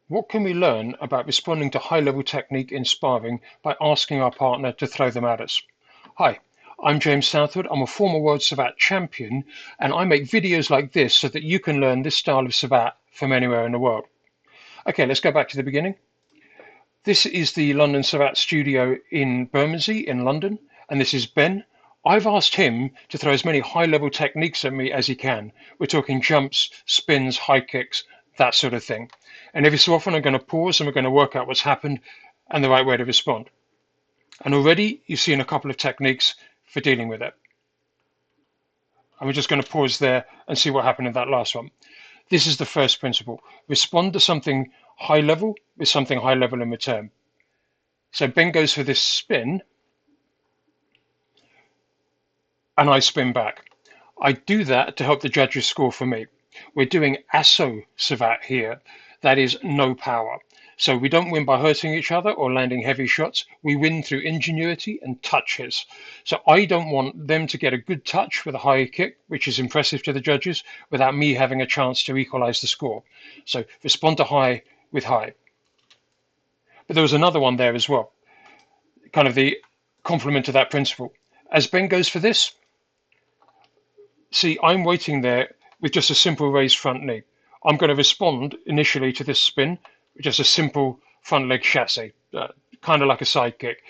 What can we learn about responding to high-level technique in sparring by asking our partner to throw them at us? Hi, I'm James Southwood. I'm a former World Savate champion, and I make videos like this so that you can learn this style of Savate from anywhere in the world. Okay, let's go back to the beginning. This is the London Savate studio in Bermondsey in London, and this is Ben. I've asked him to throw as many high-level techniques at me as he can. We're talking jumps, spins, high kicks, that sort of thing. And every so often I'm going to pause and we're going to work out what's happened and the right way to respond. And already you've seen a couple of techniques for dealing with it. And we're just going to pause there and see what happened in that last one. This is the first principle. Respond to something high level with something high level in return. So Ben goes for this spin and I spin back. I do that to help the judges score for me. We're doing asso savate here. That is no power. So we don't win by hurting each other or landing heavy shots. We win through ingenuity and touches. So I don't want them to get a good touch with a high kick, which is impressive to the judges, without me having a chance to equalize the score. So respond to high with high. But there was another one there as well, kind of the complement to that principle. As Ben goes for this, see, I'm waiting there with just a simple raised front knee. I'm going to respond initially to this spin with just a simple front leg chasse, kind of like a side kick.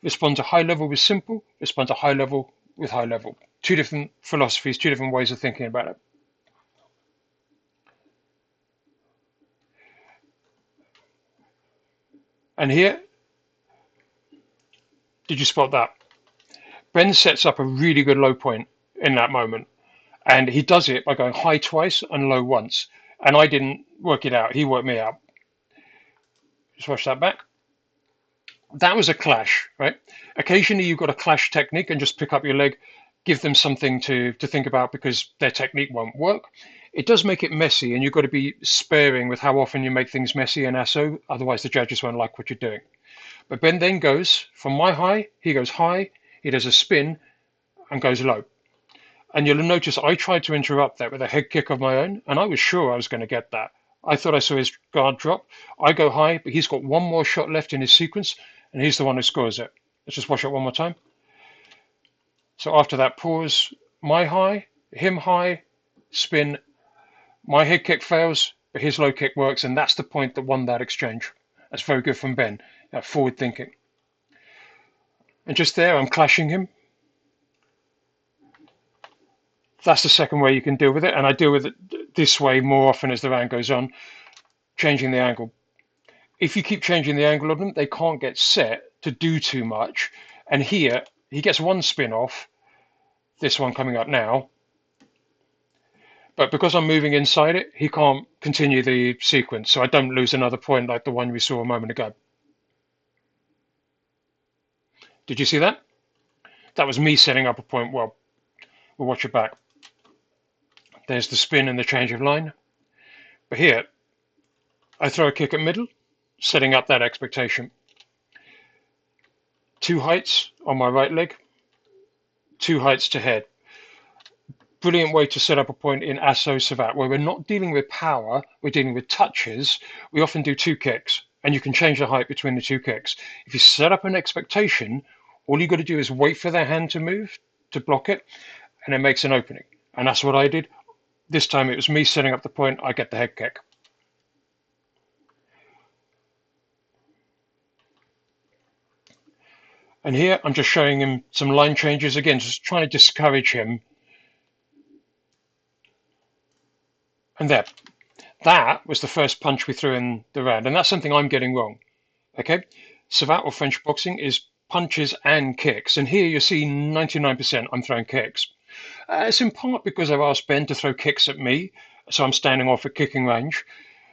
Respond to high level with simple, respond to high level with high level. Two different philosophies, two different ways of thinking about it. And here, did you spot that? Ben sets up a really good low point in that moment. And he does it by going high twice and low once. And I didn't work it out. He worked me out. Just watch that back. That was a clash, right? Occasionally you've got a clash technique and just pick up your leg, give them something to think about because their technique won't work. It does make it messy, and you've got to be sparing with how often you make things messy and asso, otherwise the judges won't like what you're doing. But Ben then goes from my high, he goes high, he does a spin and goes low. And you'll notice I tried to interrupt that with a head kick of my own, and I was sure I was going to get that. I thought I saw his guard drop. I go high, but he's got one more shot left in his sequence, and he's the one who scores it. Let's just watch it one more time. So after that pause, my high, him high, spin, my head kick fails, but his low kick works, and that's the point that won that exchange. That's very good from Ben, forward thinking. And just there, I'm clashing him. That's the second way you can deal with it, and I deal with it this way more often as the round goes on, changing the angle. If you keep changing the angle of them, they can't get set to do too much. And here, he gets one spin off, this one coming up now, but because I'm moving inside it, he can't continue the sequence, so I don't lose another point like the one we saw a moment ago. Did you see that? That was me setting up a point well. We'll watch it back. There's the spin and the change of line. But here, I throw a kick at middle, setting up that expectation. Two heights on my right leg, two heights to head. Brilliant way to set up a point in asso savate, where we're not dealing with power, we're dealing with touches. We often do two kicks, and you can change the height between the two kicks. If you set up an expectation, all you got to do is wait for their hand to move to block it, and it makes an opening. And that's what I did. This time it was me setting up the point, I get the head kick. And here I'm just showing him some line changes, again, just trying to discourage him. And there, that was the first punch we threw in the round. And that's something I'm getting wrong. Okay, Savate or French boxing is punches and kicks. And here you see 99% I'm throwing kicks. It's in part because I've asked Ben to throw kicks at me, so I'm standing off at kicking range.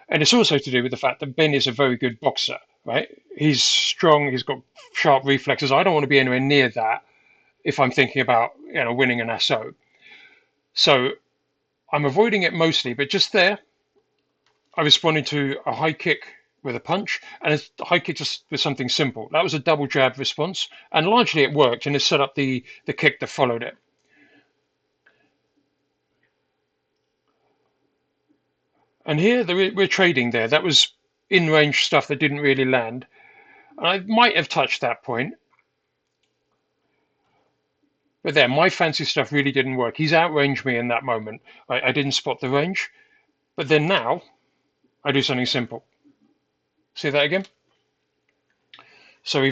And it's also to do with the fact that Ben is a very good boxer, right? He's strong, he's got sharp reflexes. I don't want to be anywhere near that if I'm thinking about, winning an SO. So I'm avoiding it mostly, but just there, I responded to a high kick with a punch and a high kick just with something simple. That was a double jab response, and largely it worked, and it set up the kick that followed it. And here we're trading there. That was in-range stuff that didn't really land. And I might have touched that point, but there, my fancy stuff really didn't work. He's outranged me in that moment. I didn't spot the range, but then now I do something simple. See that again? So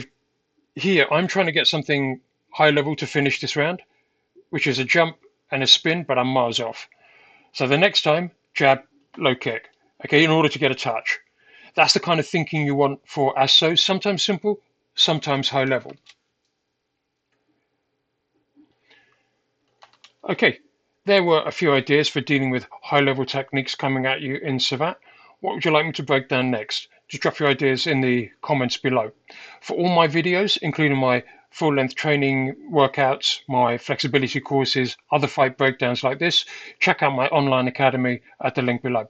here I'm trying to get something high level to finish this round, which is a jump and a spin, but I'm miles off. So the next time, jab, low kick, okay, in order to get a touch. That's the kind of thinking you want for ASO, sometimes simple, sometimes high level. Okay, there were a few ideas for dealing with high level techniques coming at you in Savate. What would you like me to break down next? Just drop your ideas in the comments below. For all my videos, including my full-length training workouts, my flexibility courses, other fight breakdowns like this, check out my online academy at the link below.